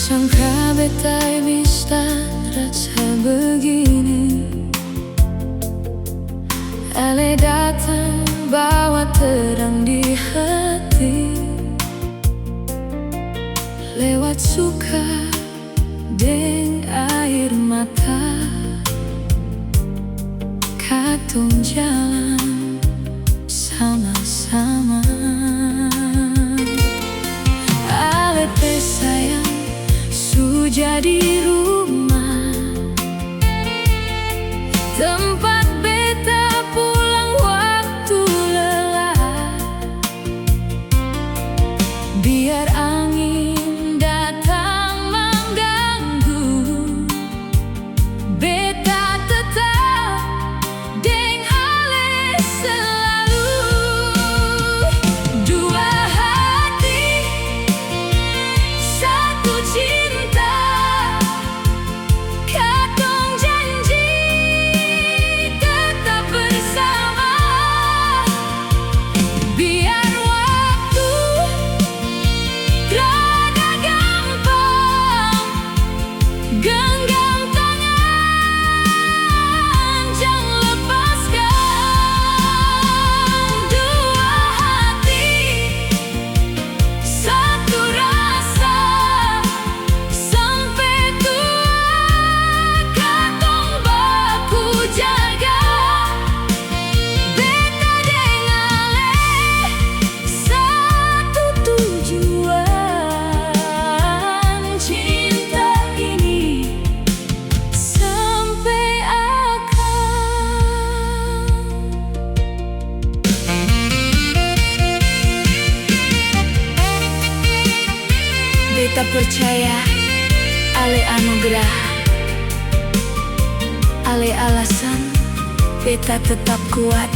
Sangka beta bisa rasa begini. Ale datang bawa terang di hati, lewat suka deng air mata. Katong jalan sama-sama. Ale pe sayang su jadi rumah, tempat beta pulang waktu lelah. Biar angin datang mengganggu, beta tetap deng ale selalu. Dua hati, satu cinta, katong janji tetap bersama. Biar waktu rada gampang, genggam tangan, jangan lepaskan. Dua hati, satu rasa, sampai tua katong baku jaga. Beta deng ale satu tujuan, cinta ini sampai akhir. Beta percaya ale anugerah, ale alasan beta tetap kuat.